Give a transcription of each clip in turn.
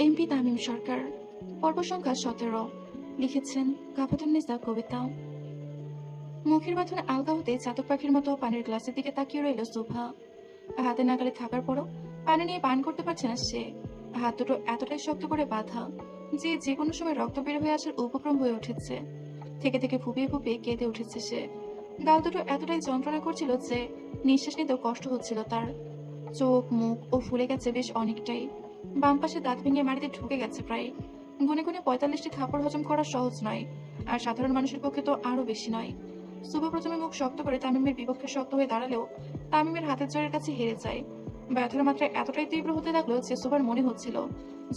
MP Tamim সরকার। পর্ব সংখ্যা 17। লিখেছেন কাফাতুন্নেসা কবিতা। মুখের বাঁধন আলগা হতে চাতক পাখির মতো পানির গ্লাসের দিকে তাকিয়ে রইল সুভা। হাতে নাগালে থাকার পরও পানি নিয়ে পান করতে পারছে না সে। হাত দুটো এতটাই শক্ত করে বাঁধা যে যে কোনো সময় রক্ত বের হয়ে আসার উপক্রম হয়ে উঠেছে। থেকে থেকে ফুপিয়ে ফুপিয়ে কেঁদে উঠেছে সে। গাল দুটো এতটাই যন্ত্রণা করছিল যে নিঃশ্বাস নিতেও কষ্ট হচ্ছিল তার। চোখ মুখ ও ফুলে গেছে বেশ অনেকটাই। বাম পাশে দাঁত ভেঙে মাটিতে ঢুকে গেছে প্রায়। গুনে গুনে 45টি থাপড় হজম করা সহজ নয়, আর সাধারণ মানুষের পক্ষে তো আরো বেশি নয়। সুভা প্রথমে মুখ শক্ত করে তামিমের বিপক্ষে শক্ত হয়ে দাঁড়ালেও তামিমের হাতের জোরের কাছে হেরে যায়। ব্যথার মাত্রা এতটাই তীব্র হতে লাগলো যে সুভার মনে হচ্ছিল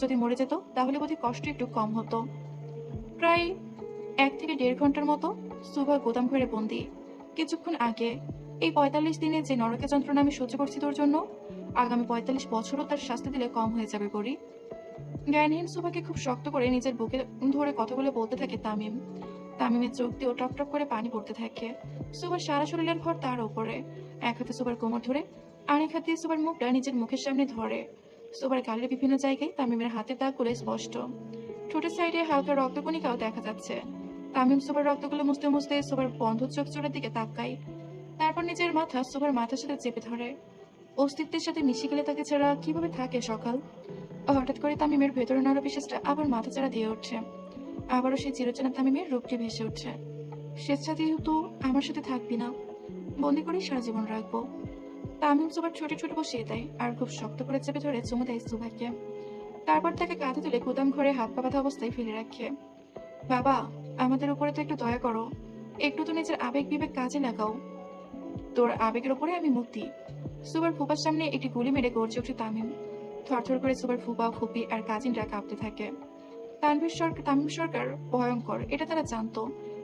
যদি মরে যেত তাহলে বোধহয় কষ্ট একটু কম হতো। প্রায় 1 থেকে 1.5 ঘন্টার মতো সুভা গোদাম ঘরে বন্দি। কিছুক্ষণ আগে এই 45 দিনে যে নরকে যন্ত্রণা আমি সহ্য করছি তোর জন্য, আগামী 45 বছরও তার শাস্তি দিলে কম হয়ে যাবে গরি। জ্ঞানহীন সুভাকে খুব শক্ত করে নিজের বুকে ধরে কথাগুলো বলতে থাকে তামিম। তামিমের চোখ দিয়েও টপ টপ করে পানি পড়তে থাকে। সুভার সারা শরীরের ভর তার উপরে। এক হাতে সুভার কোমর ধরে আরেক হাত দিয়ে সুভার মুখটা নিজের মুখের সামনে ধরে। সুভার গালের বিভিন্ন জায়গায় তামিমের হাতের দাগগুলো স্পষ্ট। ঠোঁটের সাইডে হালকা রক্তকণিকাও দেখা যাচ্ছে। তামিম সুভার রক্তগুলো মুছতে মুছতে সুভার বন্ধ চোখ জোড়ার দিকে তাকায়। তারপর নিজের মাথা সুভার মাথার সাথে চেপে ধরে। অস্তিত্বের সাথে মিশে গেলে তাকে ছাড়া কিভাবে থাকে সকাল। হঠাৎ করে তামিমের ভেতরে নরম বিশ্বাসটা আবার মাথাচাড়া দিয়ে উঠছে। আবারও সেই চিরচেনা তামিমের রূপটি ভেসে উঠছে। স্বেচ্ছা যেহেতু আমার সাথে থাকবি না, বন্দি করে সারা জীবন রাখবো। তামিম সুভার ছোট ছোট বসিয়ে দেয় আর খুব শক্ত করে চেপে ধরে চুমু দেয় সুভাকে। তারপর তাকে কাঁধে তুলে গুদাম ঘরে হাত পা বাঁধা অবস্থায় ফেলে রাখে। বাবা, আমাদের উপরে তো একটু দয়া করো। একটু তো নিজের আবেগ বিবেক কাজে লাগাও। তোর আবেগের উপরে আমি মুক্তি। সুবার ফুপার সামনে একটি গুলি মেরে গর্জে ওঠে তামিম। থরথর করে সুবার ফুপা ফুপি আর কাজিনরা কাঁপতে থাকে। তামিম সরকার ভয়ঙ্কর, এটা তারা জানতো।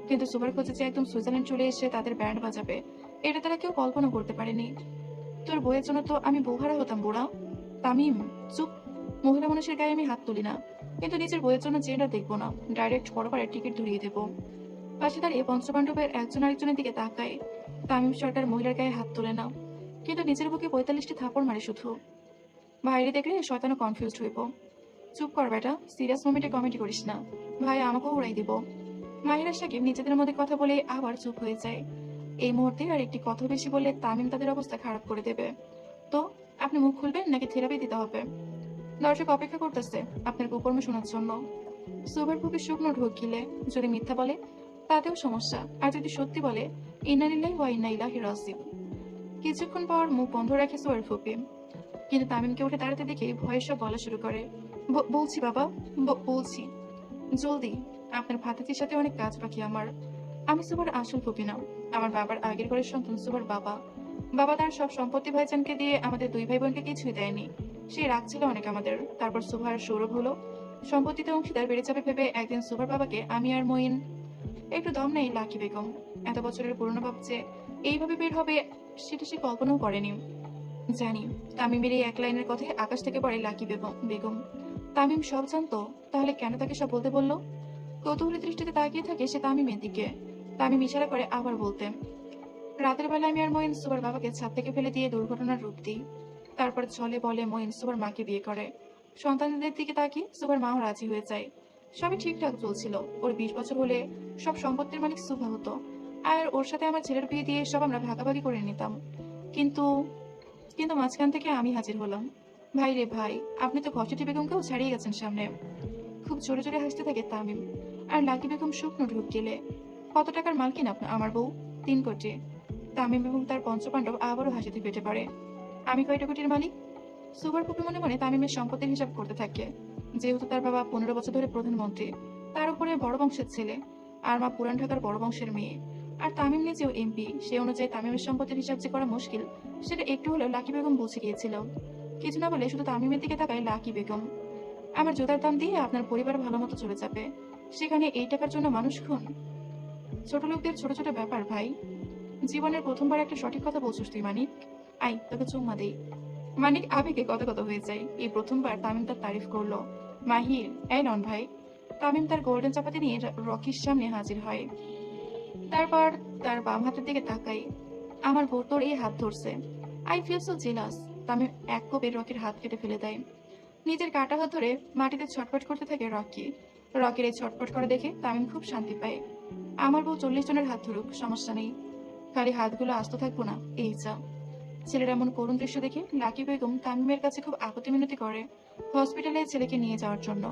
কিন্তু সুবার খোঁজে যে একদম সুইজারল্যান্ড চলে এসে তাদের ব্যান্ড বাজাবে, এটা তারা কেউ কল্পনা করতে পারেনি। তোর বইয়ের জন্য তো আমি বউহারা হতাম বুড়া। তামিম, চুপ। মহিলা মানুষের গায়ে আমি হাত তুলি না, কিন্তু নিজের বইয়ের জন্য জেন্ডার দেখবো না, ডাইরেক্ট পরপারের টিকিট ধরিয়ে দেবো। পাশে দাঁড়িয়ে পঞ্চপাণ্ডবের একজন আরেকজনের দিকে তাকায়। তামিম সরকার মহিলার গায়ে হাত তোলে না, কিন্তু নিজের বুকে 45টি থাপড় মারে শুধু। বাইরে দেখলে শয়তানও কনফিউজড হইব। চুপ কর বেটা, সিরিয়াস মোমেন্টে কমেডি করিস না। ভাই আমাকেও উড়াই দিব। মাহিরা সাকিব নিজেদের মধ্যে কথা বলে আবার চুপ হয়ে যায়। এই মুহূর্তে আর একটি কথা বেশি বললে তামিম তাদের অবস্থা খারাপ করে দেবে। তো আপনি মুখ খুলবেন নাকি থেরাপি দিতে হবে? দর্শক অপেক্ষা করতেছে আপনার কুকর্ম শোনার জন্য। সুবার বুকে শুকনো ঢোক গিলে যদি মিথ্যা বলে তাতেও সমস্যা, আর যদি সত্যি বলে ইন্না লিল্লাহি ওয়া ইন্না ইলাইহি রাজিউন। কিছুক্ষণ পর মুখ বন্ধ রাখে সুয়ার ফুপি, কিন্তু তামিমকে উঠে দাঁড়াতে দেখে ভয়ে সব বলা শুরু করে। বলছি বাবা, বলছি জলদি। আপনার ভাতিজির সাথে অনেক কাজ বাকি আমার। আমি সুবার আসল ফুপি না, আমার বাবার আগের ঘরের সন্তান সুবার বাবা। বাবা তার সব সম্পত্তি ভাইজানকে দিয়ে আমাদের দুই ভাই বোনকে কিছুই দেয়নি। সে রাখছিল অনেক আমাদের। তারপর সুভার সৌরভ হলো, সম্পত্তিতে অংশীদার বেড়ে যাবে ভেবে একদিন সুভার বাবাকে আমি আর মঈন একটু দম নেই লাকি বেগম। এত বছরের পুরনো বাপ যে এইভাবে বের হবে সেটা সে কল্পনাও করেনি। জানি তামিমের এই এক লাইনের কথায় আকাশ থেকে পড়ে লাকি বেগম। তামিম সব জানতো, তাহলে কেন তাকে সব বলতে বললো? কৌতূহলী দৃষ্টিতে তাকিয়ে থাকে সে তামিমের দিকে। তামিম ইশারা করে আবার বলতে, রাতের বেলা আমি আর মঈন সুবার বাবাকে ছাদ থেকে ফেলে দিয়ে দুর্ঘটনার রূপ দিই। তারপর চলে বলে মঈন সুবার মাকে বিয়ে করে। সন্তানদের দিকে তাকিয়ে সুবার মাও রাজি হয়ে যায়। সবই ঠিকঠাক চলছিল। ওর 20 বছর হলে সব সম্পত্তির মালিক সুভা হতো, আর ওর সাথে আমার ছেলের বিয়ে দিয়ে সব আমরা ভাগাভাগি করে নিতাম। কিন্তু কিন্তু মাঝখান থেকে আমি হাজির হলাম। ভাই রে ভাই, আপনি তো ঘসেটি বেগমকেও ছাড়িয়ে গেছেন সামনে। খুব জোরে জোরে হাসতে থাকে তামিম। আর লাকি বেগম শুকনো ঢুক গেলে, কত টাকার মালকিন আপনার আমার বউ? 3 কোটি। তামিম এবং তার পঞ্চপাণ্ডব আবারও হাসিতে ফেটে পড়ে। আমি কয়টা কোটির মালিক? সুপার পুপি মনে মনে তামিমের সম্পত্তির হিসাব করতে থাকে। যেহেতু তার বাবা 15 বছর ধরে প্রধানমন্ত্রী, তার উপরে বড় বংশের ছেলে, আর মা পুরান ঢাকার বড় বংশের মেয়ে, আর তামিম নিজেও এমপি, সে অনুযায়ী তামিমের সম্পত্তির হিসাব যে করা মুশকিল সেটা একটু হলেও লাকি বেগম বুঝে গিয়েছিল। কিছু না বলে শুধু তামিমের দিকে তাকায় লাকি বেগম। আমার জোতার দাম দিয়ে আপনার পরিবার ভালো মতো চলে যাবে, সেখানে এই টাকার জন্য মানুষ খুন? ছোট লোকদের ছোট ছোট ব্যাপার ভাই। জীবনের প্রথমবার একটা সঠিক কথা বলছিস তুই মানিক। আই তোকে চুম্মা দেই। মানিক আবেগে কত কত হয়ে যায়। এই প্রথমবার তামিম তার তারিফ করলো। মাহির, এই নন ভাই। তামিম তার গোল্ডেন চাপাতি নিয়ে রকির সামনে হাজির হয়। তারপর তার বাম হাতের দিকে তাকাই। আমার বউ তোর এই হাত ধরছে। I feel so jealous. Tamim এক কোপে রকির হাত কেটে ফেলে দেয়। নিজের কাটা হাত ধরে মাটিতে ছটফট করতে থাকে রকি। রকির এই ছটফট করা দেখে তামিম খুব শান্তি পায়। আমার বউ 40 জনের হাত ধরুক, সমস্যা নেই, খালি হাতগুলো আস্ত থাকবো না, এই যা। ছেলের এমন করুণ দৃশ্য দেখে লাকি বেগম তামিমের কাছে খুব আপত্তি মিনতি করে হসপিটালে ছেলেকে নিয়ে যাওয়ার জন্য।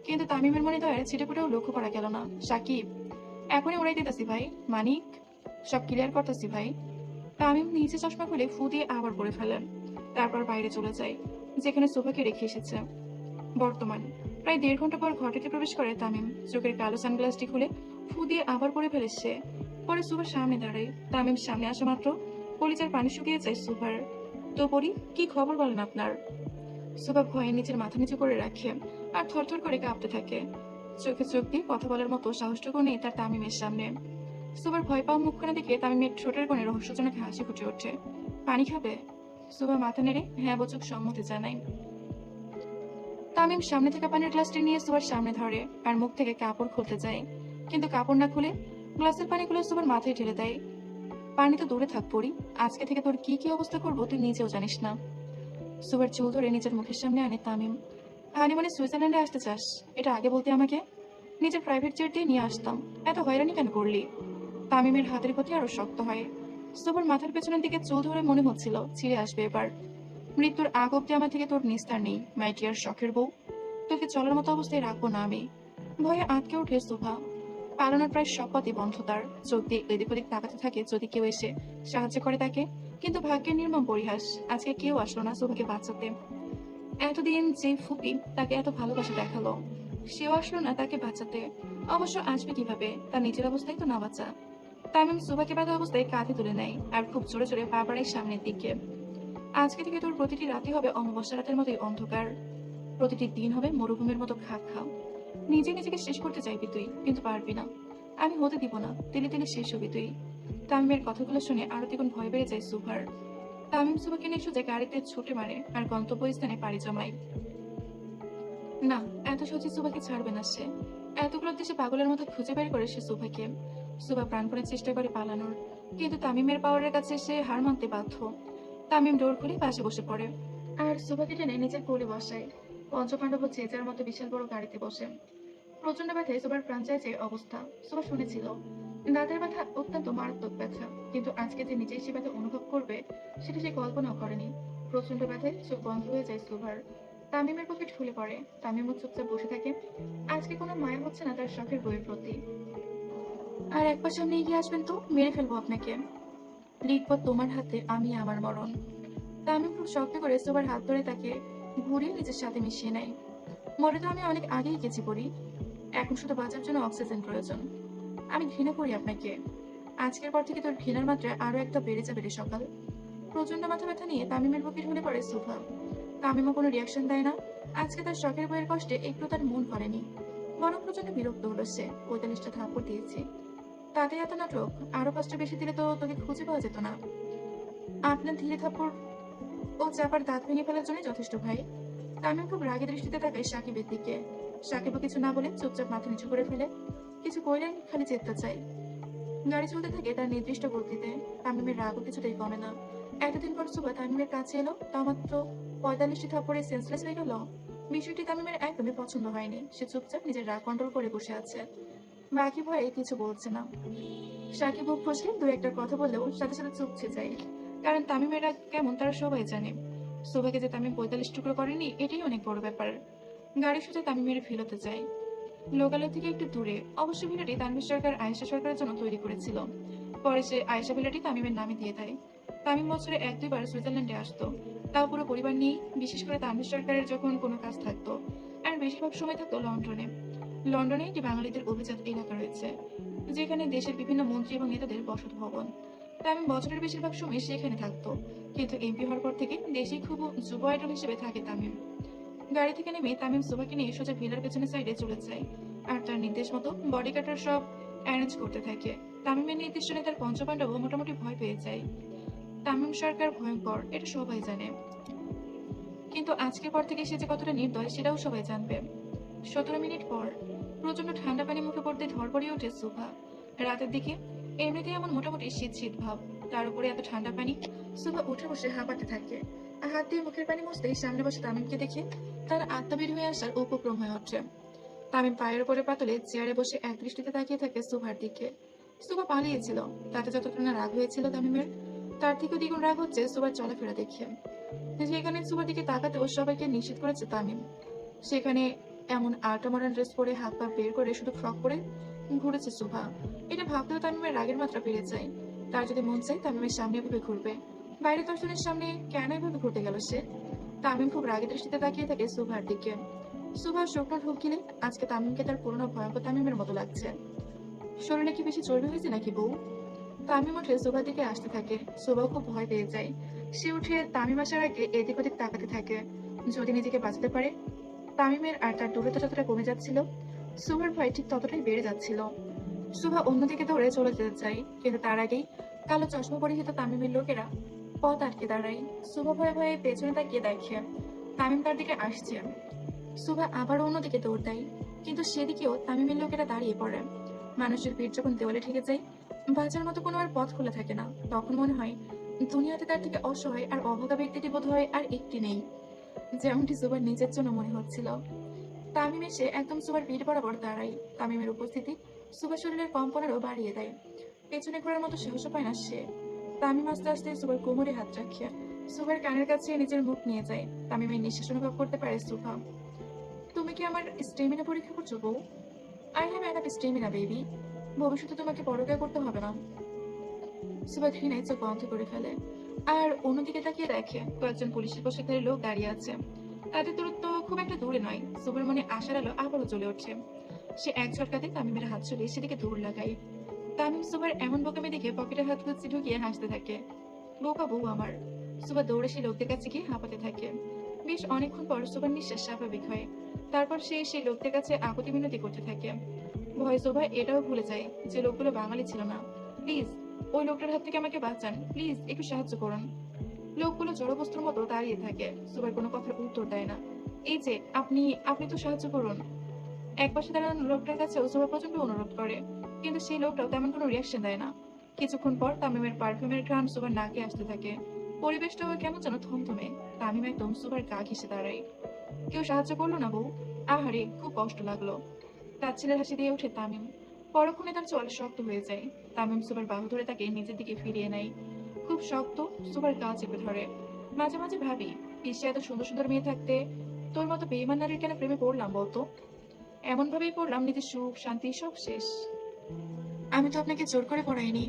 কিন্তু তামিমের মনে দয়ের ছিটেফুটেও লক্ষ্য করা গেল না। সাকিব, এখনই উড়াই দিতেছি ভাই, মানিক, সব ক্লিয়ার করতেছি ভাই। তামিম নিচে চশমা খুলে ফু দিয়ে আবার পরে ফেলেন। তারপর বাইরে চলে যায়, যেখানে সোফাকে রেখে এসেছে। বর্তমান প্রায় 1.5 ঘন্টা পর ঘরটিতে প্রবেশ করে তামিম। চোখের কালো সানগ্লাসটি খুলে ফু দিয়ে আবার পরে ফেলে সে। পরে সুপার সামনে দাঁড়ায়। তামিম সামনে আসা মাত্র কলিজার পানি শুকিয়ে যায় সুপার। তো পরি, কি খবর বলেন আপনার? সুপা ভয়ে নিচের মাথা নিচু করে রাখে আর থরথর করে কাঁপতে থাকে। চোখে চোখ দিয়ে কথা বলার মতো সাহসটুকু নেই তার তামিমের সামনে। সুবার ভয় পাওয়া মুখখানা দেখে তামিমের ঠোঁটের কোণে রহস্যজনক হাসি ফুটে ওঠে। পানি খাবে? সুবা মাথা নেড়ে হ্যাঁ বোচক সম্মতি জানায়। তামিম সামনে থেকে পানির গ্লাসটি নিয়ে সুবার সামনে ধরে আর মুখ থেকে কাপড় খুলতে যায়, কিন্তু কাপড় না খুলে গ্লাসের পানিগুলো সুবার মাথায় ঢেলে দেয়। পানি তো দূরে থাক পড়ি, আজকে থেকে তোর কি কি অবস্থা করবো তুই নিজেও জানিস না। সুবার চুল ধরে নিজের মুখের সামনে আনে তামিম। হানিমুনে সুইজারল্যান্ডে আসতে চাস? এটা আগে বলতে আমাকে, নিজের প্রাইভেট জেট দিয়ে নিয়ে আসতাম। এত হয়রানি কেন করলি? তামিমের হাতের প্রতি আরো শক্ত হয়। সুবার মাথার পেছনের দিকে চুল ধরে মনে হচ্ছিল ছিঁড়ে আসবে এবার। মৃত্যুর আগ অব্দি আমার থেকে তোর নিস্তার নেই, মাই ডিয়ার শখের বউ। তোকে চলার মতো অবস্থায় রাখবো না আমি। ভয়ে আটকে ওঠে সুভা। পালানোর প্রায় সব পথই বন্ধ তার। চোখ দিয়ে এদিক ওদিক তাকাতে থাকে যদি কেউ এসে সাহায্য করে তাকে। কিন্তু ভাগ্যের নির্মম পরিহাস, আজকে কেউ আসলো না সুভাকে বাঁচাতে। এতদিন যে ফুপি তাকে এত ভালোবাসা দেখালো, সেও আসলো না তাকে বাঁচাতে। অবশ্য আসবে কিভাবে, তার নিজের অবস্থায় তো না বাঁচা। তামিম সুভাকে বাঁধা অবস্থায় কাঁধে তুলে নেয় আর খুব জোরে জোরে পা বাড়ায় সামনের দিকে। আজকে থেকে তোর প্রতিটি রাতে হবে অমাবস্যা রাতের মতোই অন্ধকার, প্রতিটি দিন হবে মরুভূমির মতো খা খা। নিজে নিজেকে শেষ করতে চাইবি তুই, কিন্তু পারবি না। আমি হতে দিব না, তেলে তেলে শেষ হবি তুই। তামিমের কথাগুলো শুনে আরো দ্বিগুণ ভয় বেড়ে যায় সুভার। তামিম সুভাকে নিয়ে সোজা গাড়িতে ছুটে মারে আর গন্তব্যস্থানে পাড়ি জমায়। না, এত সহজে সুভাকে ছাড়বে না সে। এতগুলো দেশে পাগলের মতো খুঁজে বের করে সে সুভাকে। সুভা প্রাণপণে চেষ্টা করে পালানোর, কিন্তু তামিমের পাওয়ারের কাছে সে হার মানতে বাধ্য। তামিম ডোর খুলে পাশে বসে পড়ে আর সুভাকে টেনে নিজের কোলে বসায়। পঞ্চপাণ্ডব যে যার মতো বিশাল বড় গাড়িতে বসে। প্রচন্ড ব্যথায় সুভার প্রাণ চায় যে অবস্থা। সুভা শুনেছিল দাঁতের ব্যথা অত্যন্ত মারাত্মক ব্যথা, কিন্তু আজকে যে নিজেই সে ব্যথা অনুভব করবে সেটা সে কল্পনাও করেনি। প্রচন্ড ব্যথায় চোখ বন্ধ হয়ে যায় সুভার। তামিমের পকেট ফুলে পড়ে। তামিমও চুপচাপ বসে থাকে। আজকে কোনো মায়া হচ্ছে না তার শখের বইয়ের প্রতি। আর একবার সামনে এগিয়ে আসবেন তো মেরে ফেলবো আপনাকে। লিখবো তোমার হাতে আমি আমার মরণ। তামিম খুব শক্ত করে সুভার হাত ধরে তাকে ঘুরিয়ে নিজের সাথে মিশিয়ে নেয়। মরে তো আমি অনেক আগেই গেছি পড়ি, এখন শুধু বাঁচার জন্য অক্সিজেন প্রয়োজন। আমি ঘৃণা করি আপনাকে। আজকের পর থেকে তোর ঘৃণার মাত্রা আরো একটা বেড়ে যাবে রে সকাল। প্রচন্ড মাথা ব্যথা নিয়ে তামিমের বুকে ঢলে পড়ে সুভা। তামিমও কোনো রিয়াকশন দেয় না। আজকে তার শখের বইয়ের কষ্টে একটু তার মন ভরেনি, বরং প্রচন্ড বিরক্ত হলো সে। 45টা থাপ্পড় দিয়েছি, তাতে এত নাটক। আরো কষ্ট বেশি দিলে তো তোকে খুঁজে পাওয়া যেত না। আপনার ধীরে থাপ্পড় ও চাপার দাঁত ভেঙে ফেলার জন্য যথেষ্ট ভাই। তামিম খুব রাগী দৃষ্টিতে তাকায় সাকিবের দিকে। সাকিবও কিছু না বলে চুপচাপ মাথা নিচু করে ফেলে। কিছু কইলেন খালি চেপ্তা চাই। গাড়ি চলতে থাকে তার নির্দিষ্ট গতিতে। তামিমের রাগও কিছুতেই কমে না। এতদিন পর সুবা তামিমের কাছে এলো, তা মাত্র 45টি থাপ্পড়ে সেন্সলেস হয়ে গেল। বিষয়টি তামিমের একদমই পছন্দ হয়নি। সে চুপচাপ নিজের রাগ কন্ট্রোল করে বসে আছে, বাকি ভয়ে কিছু বলছে না। সাকিব মুখ ফসকে দু একটা কথা বললেও সাথে সাথে চুপছে যায়, কারণ তামিমের রাগ কেমন তারা সবাই জানে। সুবাকে যে তামিম 45 টুকরো করেনি এটাই অনেক বড় ব্যাপার। গাড়ি সোজা তামিমের ফেরতে যায়, লোকালয় থেকে একটু দূরে। অবশ্য ভিলাটি তানভীর সরকার আয়েশা সরকারের জন্য তৈরি করেছিল। পরে সে আয়েশা ভিলাটি তামিমের নামে দিয়ে দেয়। তামিম বছরে 1-2 বার সুইজারল্যান্ডে আসতো, তাও পুরো পরিবার নিয়ে। বিশেষ করে তানভীর সরকারের যখন কোনো কাজ থাকতো, আর বেশিরভাগ সময় থাকতো লন্ডনে। লন্ডনে একটি বাঙালিদের অভিজাত এলাকা রয়েছে, যেখানে দেশের বিভিন্ন মন্ত্রী এবং নেতাদের বসত ভবন। তামিম বছরের বেশিরভাগ সময় সেখানে থাকতো, কিন্তু এমপি হওয়ার পর থেকে দেশে খুব যুব আইডল হিসেবে থাকে তামিম। গাড়ি থেকে নেমে তামিম সুভাকে নিয়ে সোজা ভিলার পেছনের সাইডে চলে যায় আর তার নির্দেশ মতো বডিগার্ডরা সব অ্যারেঞ্জ করতে থাকে। তামিমের নির্দেশ শুনে তার পঞ্চপাণ্ডব মোটামুটি ভয় পেয়ে যায়। তামিম সরকার ভয়ঙ্কর, এটা সবাই জানে, কিন্তু আজকের পর থেকে সে যে কতটা নির্দয় সেটাও সবাই জানবে। 17 মিনিট পর প্রচন্ড ঠান্ডা পানি মুখে পড়তে ধরপড়িয়ে ওঠে সুভা। রাতের দিকে এমনিতেই এমন মোটামুটি শীত শীত ভাব, তার উপরে এত ঠান্ডা পানি। সুভা উঠে বসে হাঁপাতে থাকে। হাত দিয়ে মুখের পানি মুছতেই সামনে বসে তামিমকে দেখে তার আত্মা বের হয়ে আসার উপক্রম হয়ে ওঠে। তামিম পায়ের উপরে পাতলে চেয়ারে বসে এক দৃষ্টিতে তাকিয়ে থাকে সুভার দিকে। সুভা পালিয়েছিল, তাতে যতটা না রাগ হয়েছিল তামিমের, তার থেকে দ্বিগুণ রাগ হচ্ছে সুভার চলাফেরা দেখে। যেখানে সুভার দিকে তাকাতেও সবাইকে নিষেধ করেছে তামিম, সেখানে এমন আল্ট্রা মডার্ন ড্রেস পরে হাত পা বের করে শুধু ফ্রক পরে ঘুরেছে সুভা। এটা ভাবতেও তামিমের রাগের মাত্রা বেড়ে যায়। তার যদি মন চায় তামিমের সামনে এভাবে ঘুরবে, বাইরে 10 জনের সামনে কেন এভাবে ঘুরতে গেল সে? তামিম খুব রাগের দৃষ্টিতে তাকিয়ে থাকে সুভার দিকে। সুভা শুকনো ঢোক গিলে আজকে তামিমকে তার পুরোনো ভয়ঙ্কর তামিমের মতো লাগছে। শরীরে কি বেশি চর্বি হয়েছে নাকি বউ? তামিম উঠে সুভার দিকে আসতে থাকে। সুভাও খুব ভয় পেয়ে যায়। সে উঠে তামিম আসার আগে এদিক ওদিক তাকাতে থাকে, যদি নিজেকে বাঁচাতে পারে। তামিমের আর তার দূরত্ব যতটা কমে যাচ্ছিল, সুভার ভয় ঠিক ততটাই বেড়ে যাচ্ছিল। সুভা অন্যদিকে দৌড়ে চলে যেতে চায়, কিন্তু তার আগেই কালো চশমা পরিহিত তামিমের লোকেরা পথ আটকে দাঁড়ায়। সুভা ভয়ে ভয়ে পেছনে তাকিয়ে দেখে তামিম তার দিকে আসছে। সুভা আবার অন্যদিকে দৌড় দেয়, কিন্তু সেদিকেও তামিমের লোকেরা দাঁড়িয়ে পড়ে। মানুষের ভিড় যখন দেওয়ালে ঠেকে যায়, বাঁচার মতো কোনো আর পথ খোলা থাকে না, তখন মনে হয় দুনিয়াতে তার থেকে অসহায় আর অভাগা ব্যক্তিটি বোধ হয় আর একটি নেই, যেমনটি সুভার নিজের জন্য মনে হচ্ছিল। তামিম এসে একদম সুভার পিঠ বরাবর দাঁড়ায়। তামিমের উপস্থিতি সুভার শরীরের কম্পনেরও বাড়িয়ে দেয়। পেছনে ঘোরার মতো সাহসও পায় না সে। তামিম আস্তে আস্তে সুভার কোমরে হাত রাখে সুভার কানের কাছে নিজের মুখ নিয়ে যায়। তামিমের নিঃশ্বাস অনুভব করতে পারে সুভা। তুমি কি আমার স্টেমিনা পরীক্ষা করছো বউ? I have enough stamina baby. ভবিষ্যতে তোমাকে পরোয়া করতে হবে না। সুভা ঘৃণায় চোখ বন্ধ করে ফেলে, আর অন্যদিকে তাকিয়ে দেখে কয়েকজন পুলিশের পোশাকধারী লোক দাঁড়িয়ে আছে। তাদের দূরত্ব খুব একটা দূরে নয়। সুভার মনে আশার আলো আবারও জ্বলে ওঠে। সে এক ঝটকাতে তামিমের হাত সরিয়ে সেদিকে দৌড় লাগায়। তামিম সুভার এমন বোকামি দেখে পকেটে হাত খুঁজছে ঢুকিয়ে হাসতে থাকে। বোকা বউ আমার। সুভা দৌড়ে সেই লোকদের কাছে গিয়ে হাঁপাতে থাকে। বেশ অনেকক্ষণ পর সুভার নিঃশ্বাস স্বাভাবিক হয়। তারপর সে সেই লোকদের কাছে আকুতি মিনতি করতে থাকে। ভয় সুভা এটাও ভুলে যায় যে লোকগুলো বাঙালি ছিল না। প্লিজ, ওই লোকটার হাত থেকে আমাকে বাঁচান, প্লিজ একটু সাহায্য করুন। লোকগুলো জড়বস্তুর মতো দাঁড়িয়ে থাকে। সুভার কোনো কথার উত্তর দেয় না। এই যে আপনি আপনি তো সাহায্য করুন। এক পাশে দাঁড়ানো লোকটার কাছে সুভা প্রচন্ড অনুরোধ করে, কিন্তু সেই লোকটাও তেমন কোনো রিয়াকশন দেয় না। কিছুক্ষণ পর তামিমের পারফিউমের ঘ্রাণ সুভার নাকে আসতে থাকে। পরিবেশটাও কেমন যেন থমথমে। তামিম একদম সুভার গা ঘেঁষে দাঁড়ায়। কেউ সাহায্য করলো না বউ? আহারে, খুব কষ্ট লাগলো। তার ছেলের হাসি দিয়ে ওঠে তামিম। পরক্ষণে তার চোয়াল শক্ত হয়ে যায়। তামিম সুভার বাহু ধরে তাকে নিজের দিকে ফিরিয়ে নেয়। খুব শক্ত, সুভার গা চেপে ধরে। মাঝে মাঝে ভাবি, বিশ্বে এত সুন্দর সুন্দর মেয়ে থাকতে তোর মতো বেইমান নারীর কেন প্রেমে পড়লাম বলতো? এমন ভাবেই পড়লাম নিজের সুখ শান্তি সব শেষ। আমি তো আপনাকে জোর করে পড়াইনি।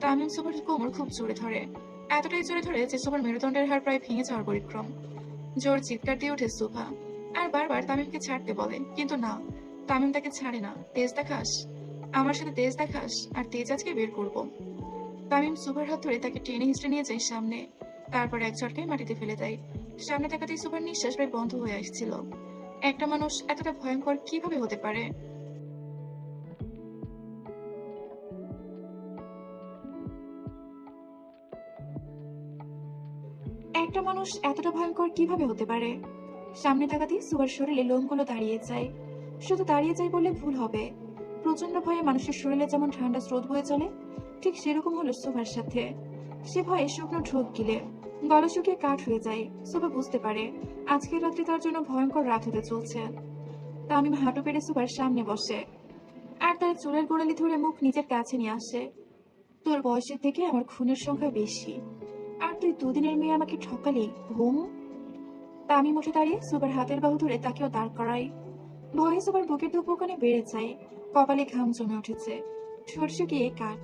তামিম সুভার কোমর খুব জোরে ধরে, এতটাই জোরে ধরে যে সুভার মেরুদণ্ডের হাড় প্রায় ভেঙে যাওয়ার পরিক্রম। জোর চিৎকার দিয়ে ওঠে সুভা, আর বারবার তামিমকে ছাড়তে বলে, কিন্তু না, তামিম তাকে ছাড়ে না। তেজ দেখাস, আমার সাথে তেজ দেখাস, আর তেজ আজকে বের করব। তামিম সুভার হাত ধরে তাকে টেনে হিঁচড়ে নিয়ে যায় সামনে, তারপর এক ঝটকায় মাটিতে ফেলে দেয়। সামনে তাকাতেই সুভার নিঃশ্বাস প্রায় বন্ধ হয়ে আসছিল। একটা মানুষ এতটা ভয়ঙ্কর কিভাবে হতে পারে? একটা মানুষ এতটা ভয়ঙ্কর কিভাবে হতে পারে? সামনে তাকাতেই সুভার শরীরে লোমগুলো দাঁড়িয়ে যায়। শুধু দাঁড়িয়ে যায় বললে ভুল হবে। প্রচন্ড ভয়ে মানুষের শরীরে যেমন ঠান্ডা স্রোত বয়ে চলে, ঠিক সেরকম হলো সুভার সাথে। সে ভয়ে শুকনো ঢোক গিলে গলা শুকিয়ে কাঠ হয়ে যায়। সুভা বুঝতে পারে আজকের রাত্রি তার জন্য ভয়ঙ্কর রাত হতে চলছে। তামিম হাঁটু পেড়ে সুভার সামনে বসে, আর তার চুলের গোড়ালি ধরে মুখ নিজের কাছে নিয়ে আসে। তোর বয়সের থেকে আমার খুনের সংখ্যা বেশি, আর তুই দুদিনের মেয়ে আমাকে ঠকালি ঘুম। তামিম উঠে দাঁড়িয়ে সুবার হাতের বাহু ধরে তাকেও দাঁড় করায়। ভয়ে সুবার বুকের ধুকপুকানি বেড়ে যায়, কপালে ঘাম জমে উঠেছে, ঠোঁট শুকিয়ে কাঠ।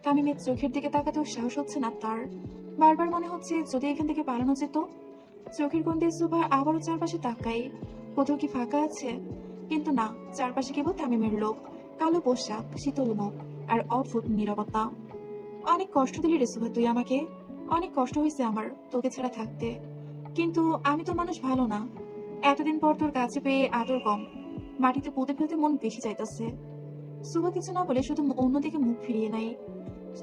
তামিমের চোখের দিকে তাকাতেও সাহস হচ্ছে না তার। বারবার মনে হচ্ছে যদি এখান থেকে পালানো যেত। চোখের কোণ দিয়ে সুভা আবারও চারপাশে তাকায়, কোথাও কি ফাঁকা আছে? কিন্তু না, চারপাশে কেবল তামিমের লোক, কালো পোশাক, শীতল মুখ, আর অদ্ভুত নীরবতা। অনেক কষ্ট দিলি রে সুভা তুই আমাকে। অনেক কষ্ট হয়েছে আমার তোকে ছাড়া থাকতে, কিন্তু আমি তো মানুষ ভালো না। এতদিন পর তোর কাছে পেয়ে আদর কম, মাটিতে পুঁতে ফেলতে মন বেশি চাইতেছে। সুভা কিছু না বলে শুধু অন্যদিকে মুখ ফিরিয়ে নেয়,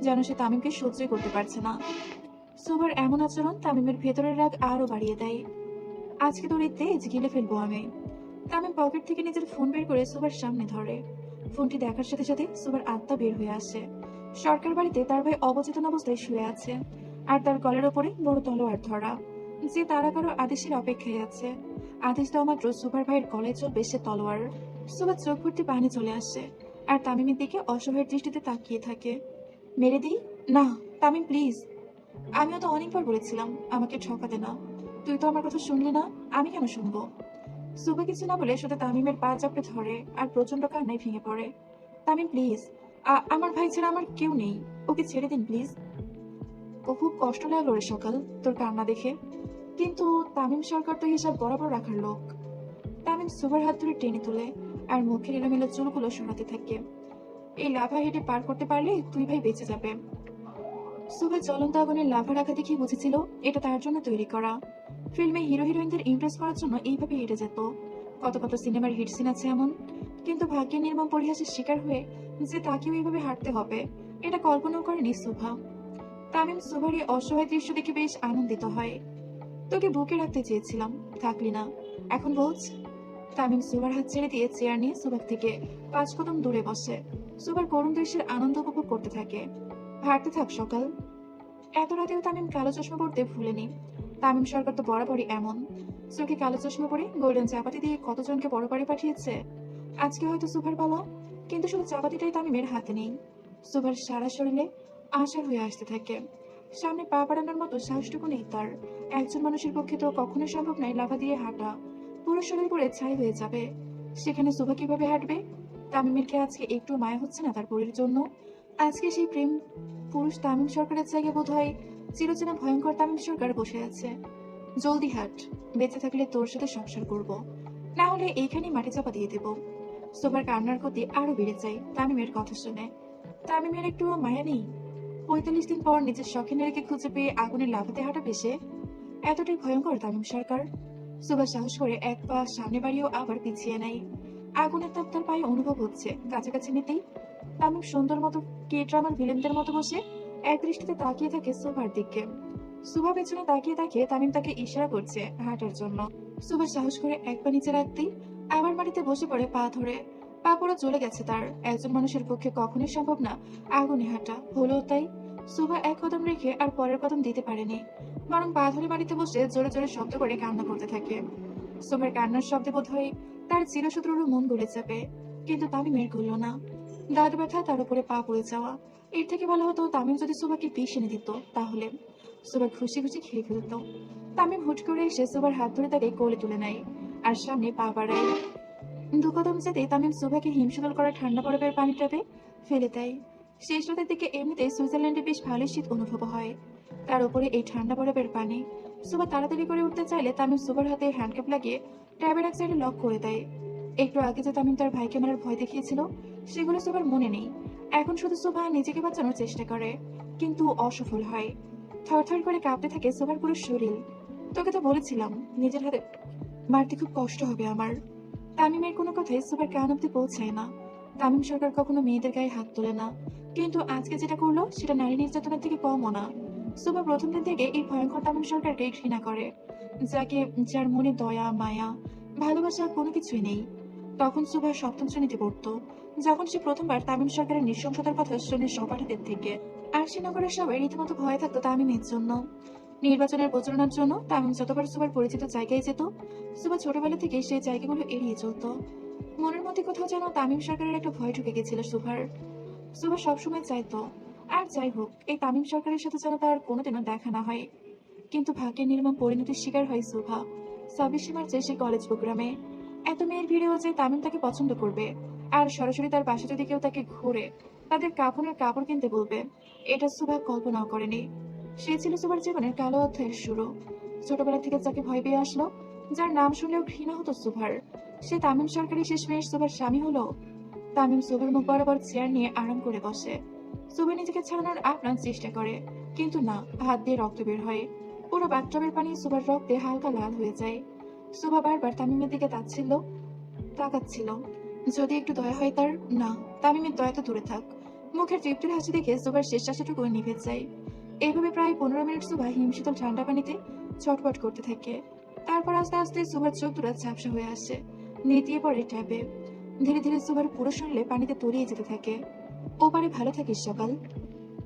যেন সে তামিমকে সহ্যই করতে পারছে না। সুভার এমন আচরণ তামিমের ভেতরের রাগ আরো বাড়িয়ে দেয়। আজকে তোর এই তেজ গিলে ফেলবো আমি। তামিম পকেট থেকে নিজের ফোন বের করে সুভার সামনে ধরে। ফোনটি দেখার সাথে সাথে সুভার আত্মা বের হয়ে আসে। সরকার বাড়িতে তার ভাই অবচেতন অবস্থায় শুয়ে আছে, আর তার গলার ওপরে বড় তলোয়ার ধরা। যে তারা কারো আদেশের অপেক্ষায় আছে। আদেশ দেওয়া মাত্র সুপার ভাইয়ের গলায় চলবে সে তলোয়ার। সুপার চোখ ভর্তি পানি চলে আসে আর তামিমের দিকে অসহায় দৃষ্টিতে তাকিয়ে থাকে। মেরে দিই? না, তামিম প্লিজ। আমিও তো অনেকবার বলেছিলাম আমাকে ঠকাতে না। তুই তো আমার কথা শুনলি না, আমি কেন শুনবো? সুবা কিছু না বলে শুধু তামিমের পা চাপড়ে ধরে আর প্রচন্ড কান্নায় ভেঙে পড়ে। তামিম প্লিজ, আমার ভাই ছাড়া আমার কেউ নেই, ওকে ছেড়ে দিন প্লিজ। ও খুব কষ্ট লাগলো রে সকাল তোর কান্না দেখে, কিন্তু তামিম সরকার তো হিসাব বরাবর রাখার লোক। তামিম সুবার হাত ধরে টেনে তুলে আর মুখের এলোমেলো চুলগুলো সরাতে থাকে। এই লাভা হেঁটে পার করতে পারলে তুই ভাই বেঁচে যাবে। সুবা জ্বলন্ত আগুনের লাভা রাখা দেখে বুঝেছিল এটা তার জন্য তৈরি করা। ফিল্মে হিরো হিরোইনদের ইমপ্রেস করার জন্য এইভাবে হেঁটে যেত। কত কত সিনেমার হিট সিন আছে এমন, কিন্তু ভাগ্যের নির্মম পরিহাসের শিকার হয়ে যে তাকেও এইভাবে হাঁটতে হবে এটা কল্পনাও করেনি সুভা। তামিম সুভার এই অসহায় দৃশ্য দেখে বেশ আনন্দিত হয়। তোকে বুকে রাখতে চেয়েছিলাম, থাকলি না, এখন বোঝ। তামিম সুভার হাত ছেড়ে দিয়ে চেয়ার নিয়ে সুভার থেকে 5 কদম দূরে বসে সুভার করুণ দৃশ্যের আনন্দ উপভোগ করতে থাকে। হাঁটতে থাক সকাল। এত রাতেও তামিম কালো চশমা পড়তে ভুলেনি। তামিম সরকার তো বরাবরই এমন, চোখে কালো চশমা পরে গোল্ডেন চাপাতি দিয়ে কতজনকে বড় বাড়ি পাঠিয়েছে। আজকে হয়তো সুভার পালা, কিন্তু শুধু চাপাতিটাই তামিমের হাতে নেই। সুভার সারা শরীরে আশার হয়ে আসতে থাকে। সামনে পা বাড়ানোর মতো সাহসটুকু নেই তার। একজন মানুষের পক্ষে তো কখনোই সম্ভব নয় লাফা দিয়ে হাঁটা, পুরো শরীর পরে ছাই হয়ে যাবে। সেখানে সুভা কিভাবে হাঁটবে? তামিমের কি আজকে একটু মায়া হচ্ছে না তার পরির জন্য? আজকে সেই প্রেম পুরুষ তামিম সরকারের জায়গায় বোধ হয় চিরচেনা ভয়ঙ্কর তামিম সরকার বসে আছে। জলদি হাট, বেঁচে থাকলে তোর সাথে সংসার করব, না হলে এইখানে মাটি চাপা দিয়ে দেব। সোবার কান্নার গতি আরো বেড়ে যায় তামিমের কথা শুনে। তামিমের একটু মায়া নেই? 45 দিন পর নিজের শখের নারীকে খুঁজে পেয়ে আগুনের লাফাতে হাঁটা পেশে এতটাই ভয়ঙ্কর তামিম সরকার। সুভাষ সাহস করে এক পা সামনে বাড়িয়েও আবার পিছিয়ে নেয়। আগুনের তাপ তার পায়ে অনুভব হচ্ছে। কাছাকাছি নিতেই তামিম সুন্দর মতো কে ড্রামার ভিলেনদের মতো বসে এক দৃষ্টিতে তাকিয়ে থাকে সুভার দিকে। সুভা পেছনে তাকিয়ে তাকিয়ে তামিম তাকে ইশারা করছে হাঁটার জন্য। সুভা সাহস করে এক পা নিচে রাখতেই আবার মাটিতে বসে পড়ে পা ধরে। পা পুরো চলে গেছে তার। একজন মানুষের পক্ষে কখনোই সম্ভব না আগুনে হাঁটা, হলো তাই। সুভা এক কদম রেখে আর পরের কদম দিতে পারেনি, বরং পা ধরে মাটিতে বসে জোরে জোরে শব্দ করে কান্না করতে থাকে। সুভার কান্নার শব্দে বোধ হয় তার চিরশত্রুরও মন গলে যাবে, কিন্তু তামিমের গলল না। দাঁত ব্যথা, তার উপরে পা পড়ে যাওয়া। এর থেকে ভালো হতো তামিম যদি সুভাকে বিষ এনে দিত, তাহলে সুভা খুশি খুশি খেয়ে ফেলত। তামিম হুট করে এসে সুভার হাত ধরে তাকে কোলে তুলে নেয় আর সামনে পা বাড়ায়। 2 কদম যেতে তামিম সুভাকে হিমশীতল করা ঠান্ডা বরফের পানি ট্যাপে ফেলে দেয়। শেষ রাতের দিকে এমনিতে সুইজারল্যান্ডে বেশ ভালোই শীত অনুভব হয়, তার উপরে এই ঠান্ডা বরফের পানি। সুভা তাড়াতাড়ি করে উঠতে চাইলে তামিম সুভার হাতে হ্যান্ডকাপ লাগিয়ে ট্যাবের এক সাইডে লক করে দেয়। একটু আগে যে তামিম তার ভাইকে মারার ভয় দেখিয়েছিল সেগুলো সুভার মনে নেই। এখন শুধু সুভা নিজেকে বাঁচানোর চেষ্টা করে, কিন্তু অসফল হয়। থরথর করে কাঁপতে থাকে সুভার পুরো শরীর। তোকে তো বলেছিলাম নিজের হাতে মারতে খুব কষ্ট হবে আমার। তামিমের কোনো কথাই সুভার কান অব্দি পৌঁছায় না। তামিম সরকার কখনো মেয়েদের গায়ে হাত তোলে না, কিন্তু আজকে যেটা করলো সেটা নারী নির্যাতনের থেকে কমও না। সুভা প্রথম দিন থেকে এই ভয়ঙ্কর তামিম সরকারকে ঘৃণা করে, যার মনে দয়া মায়া ভালোবাসা কোনো কিছুই নেই। তখন সুভা 7ম শ্রেণীতে পড়তো, যখন সে প্রথমবার তামিম সরকারের নৃশংসতার কথা শুনে সহপাঠীদের থেকে। আর শ্রীনগরের সবাই রীতিমতো ভয় থাকতো তামিমের জন্য। নির্বাচনের প্রচারণার জন্য তামিম যতবার সুভার পরিচিত জায়গায় যেত, সুভা ছোটবেলা থেকে সেই জায়গাগুলো এড়িয়ে চলত। মনের মধ্যে কোথাও যেন তামিম সরকারের একটা ভয় ঢুকে গেছিল সুভার। সুভা সবসময় চাইতো, আর যাই হোক, এই তামিম সরকারের সাথে যেন তার কোনোদিনও দেখা না হয়। কিন্তু ভাগ্যের নির্মম পরিণতির শিকার হয় সুভা। 26শে মার্চে সে কলেজ প্রোগ্রামে। এত মেয়ের ভিড়েও যে তামিম তাকে পছন্দ করবে আর সরাসরি তার পাশে যদি কেউ তাকে ঘুরে তাদের কাফনের কাপড় কিনতে বলবে, এটা সুভা কল্পনাও করেনি। সে ছিল সুভার জীবনের কালো অধ্যায়ের শুরু। ছোটবেলা থেকে যাকে ভয় পেয়ে আসলো, যার নাম শুনলেও ঘৃণা হতো সুভার, সে তামিম সরকারি শেষমেশ সুভার স্বামী হলো। তামিম সুভার মুখ বরাবর চেয়ার নিয়ে আরাম করে বসে। সুভা নিজেকে ছাড়ানোর আপ্রাণ চেষ্টা করে, কিন্তু না, হাত দিয়ে রক্ত বের হয়। পুরো বাথটবের পানি সুভার রক্তে হালকা লাল হয়ে যায়। সুভা বারবার তামিমের দিকে তাকাচ্ছিল, যদি একটু দয়া হয় তার। না, তামিমের দয়া তো দূরে থাক। মুখের তৃপ্তির হাসি দেখে সুভার শেষ আশাটুকু নিভে যায়। এইভাবে প্রায় 15 মিনিট সুভা হিমশীতল ঠান্ডা পানিতে ছটফট করতে থাকে। তারপর আস্তে আস্তে সুভার চোখ দুটো ঝাপসা হয়ে আসে, নেতিয়ে পড়ে ট্যাবে। ধীরে ধীরে সুভার পুরো শরীরে পানিতে তলিয়ে যেতে থাকে। ওপারে ভালো থাকিস সকাল।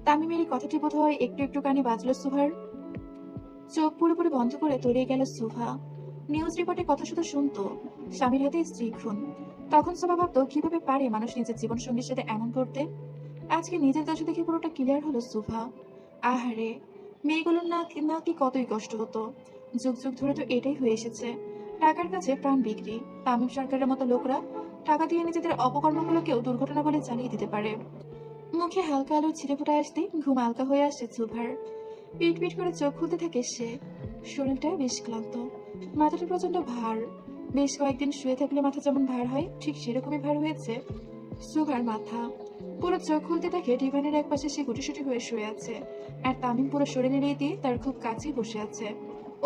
তামিমের এই কথাটি বোধ হয় একটু একটু কানে বাজলো সুভার। চোখ পুরোপুরি বন্ধ করে তলিয়ে গেল সুভা। নিউজ রিপোর্টে কথা শুধু শুনতো, স্বামীর হাতে স্ত্রী খুন। তখন সুভা ভাবতো কিভাবে পারে মানুষ নিজের জীবন সঙ্গীর সাথে এমন করতে। আজকে নিজের দশা দেখে পুরোটা ক্লিয়ার হলো সুভা। আহারে, মেয়েগুলোর না কি কতই কষ্ট হতো। যুগ যুগ ধরে তো এটাই হয়ে এসেছে, টাকার কাছে প্রাণ বিক্রি। তামিম সরকারের মতো লোকরা টাকা দিয়ে নিজেদের অপকর্মগুলোকেও দুর্ঘটনা বলে চালিয়ে দিতে পারে। মুখে হালকা আলোর ছিটে ফোটা আসতেই ঘুম হালকা হয়ে আসছে সুভার। পিট পিট করে চোখ খুলতে থাকে সে। শরীরটা বেশ ক্লান্ত, মাথাটা প্রচন্ড ভার। বেশ কয়েকদিন শুয়ে থাকলে মাথা যেমন ভার হয়, ঠিক সেরকমই ভার হয়েছে সুভার মাথা। পুরো চোখ খুলতে থাকে ডিভানের এক পাশে সে গুটিসুটি হয়ে শুয়ে আছে, আর তামিম পুরো শরীর এড়িয়ে দিয়ে তার খুব কাছেই বসে আছে,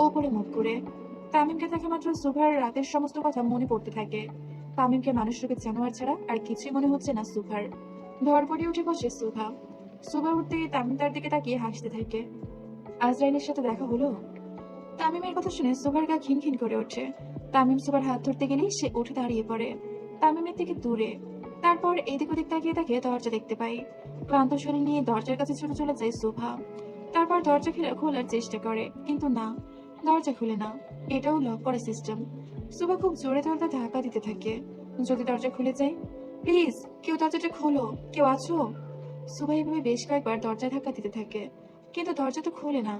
ওপরে মুখ করে। তামিমকে দেখা মাত্র সুভার রাতের সমস্ত কথা মনে পড়তে থাকে। তামিমকে মানুষ রূপে জানোয়ার ছাড়া আর কিছুই মনে হচ্ছে না সুভার। ধরপড়ে উঠে বসে সুভা। সুভা উঠতেই তামিম তার দিকে তাকিয়ে হাসতে থাকে। আজরাইলের সাথে দেখা হলো? তামিমের কথা শুনে সুভার গা খিনখিন করে ওঠে। তামিম সুভার হাত ধরতে গেলেই সে উঠে দাঁড়িয়ে পড়ে, তামিমের থেকে দূরে। তারপর এদিক ওদিক তাকিয়ে তাকিয়ে দরজা দেখতে পাই। ক্লান্ত শরীর নিয়ে দরজার কাছে ছুটে চলে যায় সুভা। তারপর দরজা খোলার চেষ্টা করে, কিন্তু না, দরজা খুলে না। এটাও লক করা সিস্টেম। সুভা খুব জোরে দরজা ধাক্কা দিতে থাকে। যদি দরজা খুলে যায়? প্লিজ, কেউ দরজাটা খোলো, কেউ আছো? সুভা এভাবে বেশ কয়েকবার দরজায় ধাক্কা দিতে থাকে, কিন্তু দরজা তো খোলে না।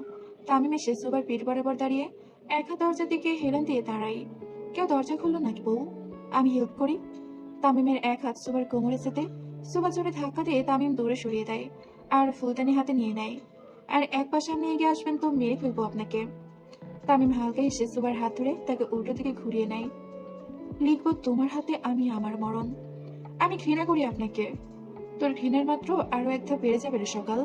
তামিম এসে সুভার পিঠ বরাবর দাঁড়িয়ে এক হাত দরজার দিকে হেলান দিয়ে দাঁড়াই। কেউ দরজা খুললো নাকি বউ? আমি হেল্প করি। তামিমের এক হাত সুভার কোমরে যেতে সুভা জোরে ধাক্কা দিয়ে তামিম দূরে সরিয়ে দেয়, আর ফুলদানি হাতে নিয়ে নেয়। আর এক পা সামনে এগিয়ে আসবেন তো মেরে ফেলবো আপনাকে। তামিম হালকা এসে সুভার হাত ধরে তাকে উল্টো দিকে ঘুরিয়ে নেয়। লিখবো তোমার হাতে আমি আমার মরণ। আমি ঘৃণা করি আপনাকে। তোর ঘৃণার মাত্র আরো এক ধাপ বেড়ে যাবে রে সকাল।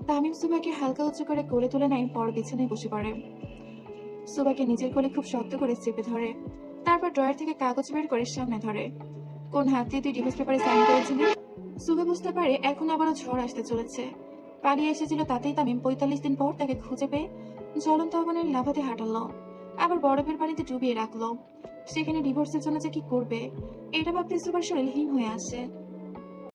তামিম সুবাকে হালকা উঁচু করে কোলে তুলে নেয়, পর বিছানায় বসে পড়ে। সুবাকে নিজের কোলে খুব শক্ত করে চেপে ধরে, তারপর ড্রয়ার থেকে কাগজ বের করে সামনে ধরে। কোন হাত দিয়ে তুই ডিভোর্স পেপারে সাইন করেছিলি? সুবা বুঝতে পারে এখন আবারও ঝড় আসতে চলেছে। পালিয়ে এসেছিল তাতেই তামিম ৪৫ দিন পর তাকে খুঁজে পেয়ে জ্বলন্ত আগুনের লাভাতে হাঁটালো, আবার বরফের পানিতে ডুবিয়ে রাখলো। সেখানে ডিভোর্সের জন্য যে কি করবে এটা ভাবতে সুবার শরীর হিম হয়ে আসে।